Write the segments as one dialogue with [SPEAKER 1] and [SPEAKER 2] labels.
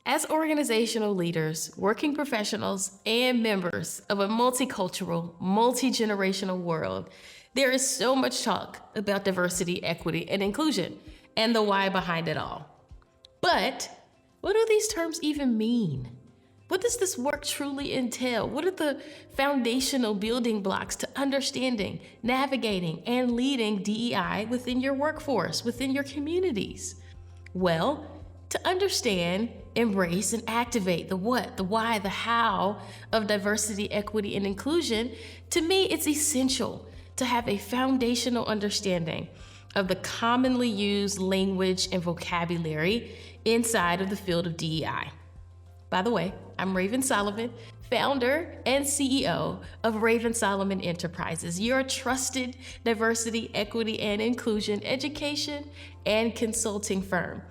[SPEAKER 1] As organizational leaders, working professionals, and members of a multicultural, multi-generational world, there is so much talk about diversity, equity, and inclusion, and the why behind it all. But what do these terms even mean? What does this work truly entail? What are the foundational building blocks to understanding, navigating, and leading DEI within your workforce, within your communities? Well, to understand, embrace, and activate the what, the why, the how of diversity, equity, and inclusion, to me, it's essential to have a foundational understanding of the commonly used language and vocabulary inside of the field of DEI. By the way, I'm Raven Solomon, founder and CEO of Raven Solomon Enterprises, your trusted diversity, equity, and inclusion education and consulting firm.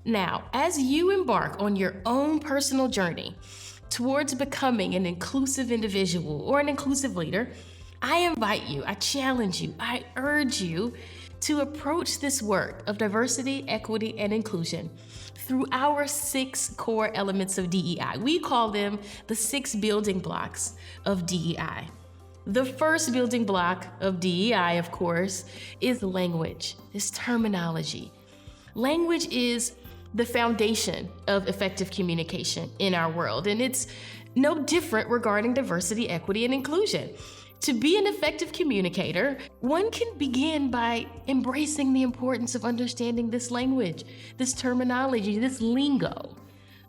[SPEAKER 1] Now, as you embark on your own personal journey towards becoming an inclusive individual or an inclusive leader, I invite you, I challenge you, I urge you to approach this work of diversity, equity, and inclusion through our 6 core elements of DEI. We call them the 6 building blocks of DEI. The first building block of DEI, of course, is language, is terminology. Language is the foundation of effective communication in our world, and it's no different regarding diversity, equity, and inclusion. To be an effective communicator, one can begin by embracing the importance of understanding this language, this terminology, this lingo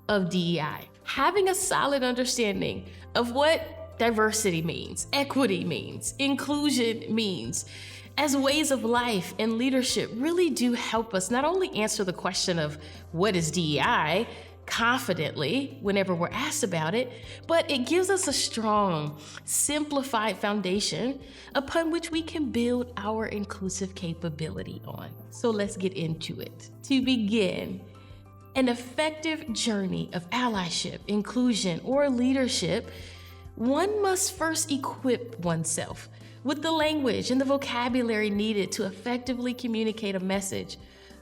[SPEAKER 1] of DEI. Having a solid understanding of what diversity means, equity means, inclusion means, as ways of life and leadership really do help us not only answer the question of what is DEI confidently whenever we're asked about it, but it gives us a strong, simplified foundation upon which we can build our inclusive capability on. So let's get into it. To begin, an effective journey of allyship, inclusion, or leadership, one must first equip oneself with the language and the vocabulary needed to effectively communicate a message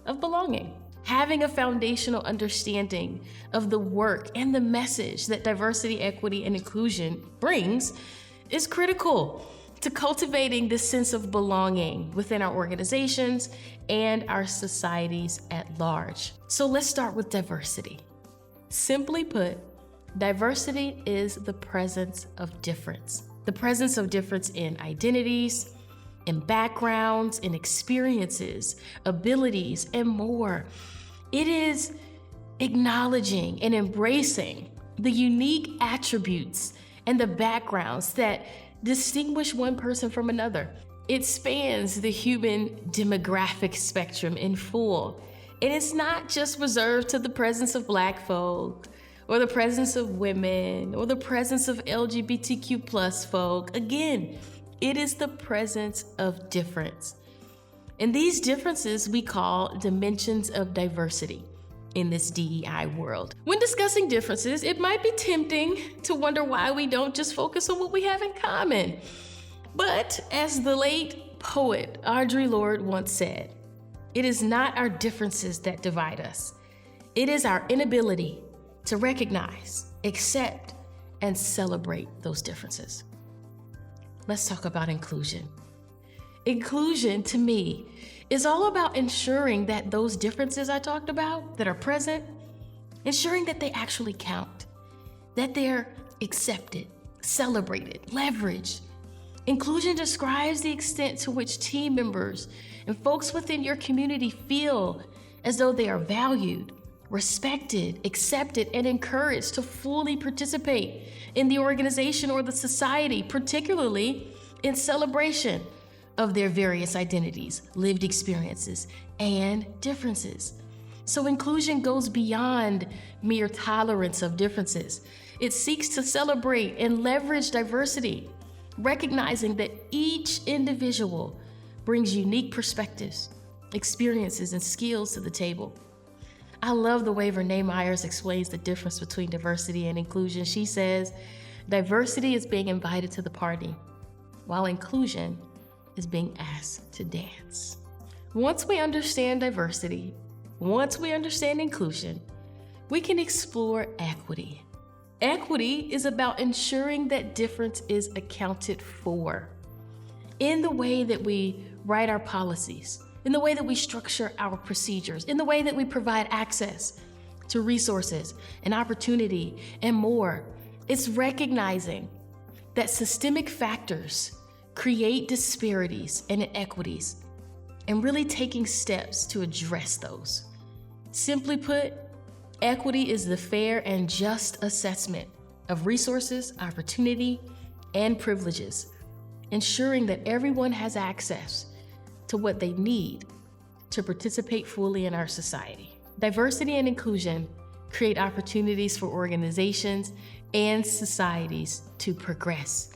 [SPEAKER 1] of belonging. Having a foundational understanding of the work and the message that diversity, equity, and inclusion brings is critical to cultivating this sense of belonging within our organizations and our societies at large. So let's start with diversity. Simply put, diversity is the presence of difference. The presence of difference in identities, in backgrounds, in experiences, abilities, and more. It is acknowledging and embracing the unique attributes and the backgrounds that distinguish one person from another. It spans the human demographic spectrum in full. And it's not just reserved to the presence of Black folk, or the presence of women, or the presence of LGBTQ plus folk. Again, it is the presence of difference. And these differences we call dimensions of diversity in this DEI world. When discussing differences, it might be tempting to wonder why we don't just focus on what we have in common. But as the late poet Audre Lorde once said, it is not our differences that divide us. It is our inability to recognize, accept, and celebrate those differences. Let's talk about inclusion. Inclusion, to me, is all about ensuring that those differences I talked about that are present, ensuring that they actually count, that they're accepted, celebrated, leveraged. Inclusion describes the extent to which team members and folks within your community feel as though they are valued, respected, accepted, and encouraged to fully participate in the organization or the society, particularly in celebration of their various identities, lived experiences, and differences. So inclusion goes beyond mere tolerance of differences. It seeks to celebrate and leverage diversity, recognizing that each individual brings unique perspectives, experiences, and skills to the table. I love the way Renee Myers explains the difference between diversity and inclusion. She says, diversity is being invited to the party, while inclusion is being asked to dance. Once we understand diversity, once we understand inclusion, we can explore equity. Equity is about ensuring that difference is accounted for in the way that we write our policies, in the way that we structure our procedures, in the way that we provide access to resources and opportunity and more. It's recognizing that systemic factors create disparities and inequities and really taking steps to address those. Simply put, equity is the fair and just assessment of resources, opportunity, and privileges, ensuring that everyone has access to what they need to participate fully in our society. Diversity and inclusion create opportunities for organizations and societies to progress.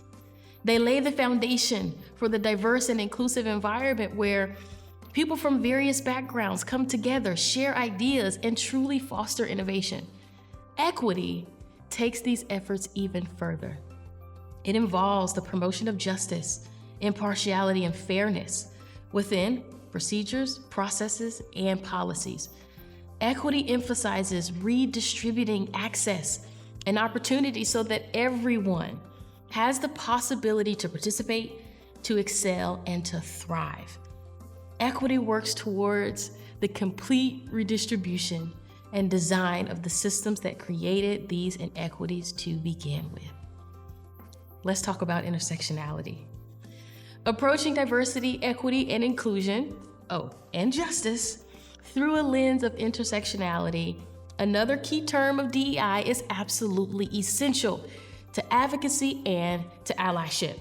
[SPEAKER 1] They lay the foundation for the diverse and inclusive environment where people from various backgrounds come together, share ideas, and truly foster innovation. Equity takes these efforts even further. It involves the promotion of justice, impartiality, and fairness within procedures, processes, and policies. Equity emphasizes redistributing access and opportunity so that everyone has the possibility to participate, to excel, and to thrive. Equity works towards the complete redistribution and design of the systems that created these inequities to begin with. Let's talk about intersectionality. Approaching diversity, equity, and inclusion, and justice through a lens of intersectionality, another key term of DEI, is absolutely essential to advocacy and to allyship.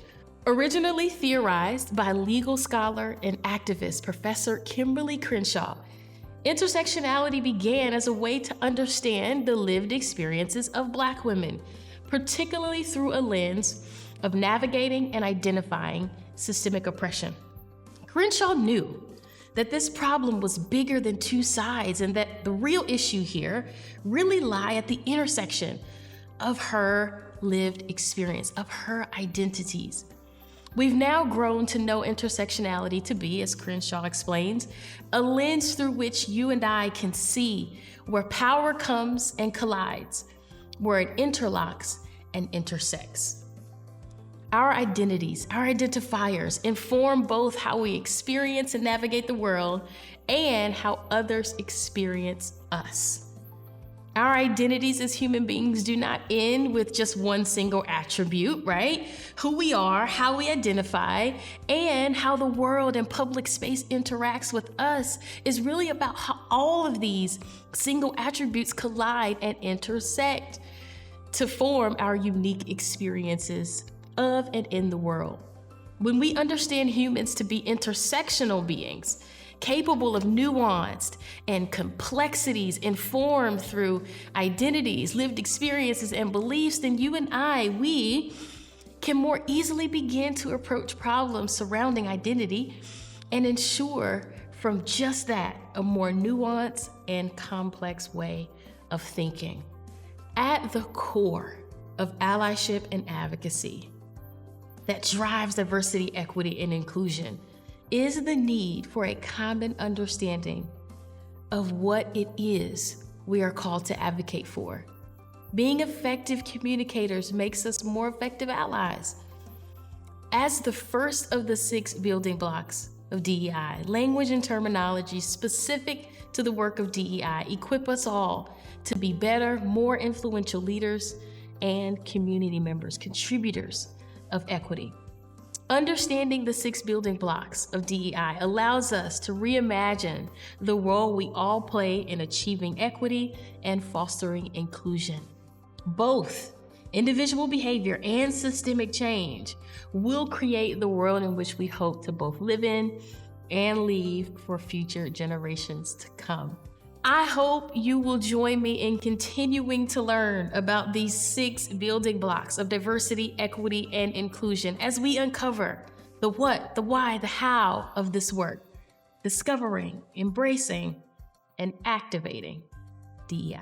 [SPEAKER 1] Originally theorized by legal scholar and activist Professor Kimberly Crenshaw, intersectionality began as a way to understand the lived experiences of Black women, particularly through a lens of navigating and identifying systemic oppression. Crenshaw knew that this problem was bigger than two sides and that the real issue here really lie at the intersection of her lived experience, of her identities. We've now grown to know intersectionality to be, as Crenshaw explains, a lens through which you and I can see where power comes and collides, where it interlocks and intersects. Our identities, our identifiers, inform both how we experience and navigate the world and how others experience us. Our identities as human beings do not end with just one single attribute, right? Who we are, how we identify, and how the world and public space interacts with us is really about how all of these single attributes collide and intersect to form our unique experiences of and in the world. When we understand humans to be intersectional beings, capable of nuanced and complexities informed through identities, lived experiences, and beliefs, then you and we can more easily begin to approach problems surrounding identity and ensure from just that a more nuanced and complex way of thinking. At the core of allyship and advocacy that drives diversity, equity, and inclusion is the need for a common understanding of what it is we are called to advocate for. Being effective communicators makes us more effective allies. As the first of the 6 building blocks of DEI, language and terminology specific to the work of DEI equip us all to be better, more influential leaders and community members, contributors of equity. Understanding the 6 building blocks of DEI allows us to reimagine the role we all play in achieving equity and fostering inclusion. Both individual behavior and systemic change will create the world in which we hope to both live in and leave for future generations to come. I hope you will join me in continuing to learn about these 6 building blocks of diversity, equity, and inclusion as we uncover the what, the why, the how of this work, discovering, embracing, and activating DEI.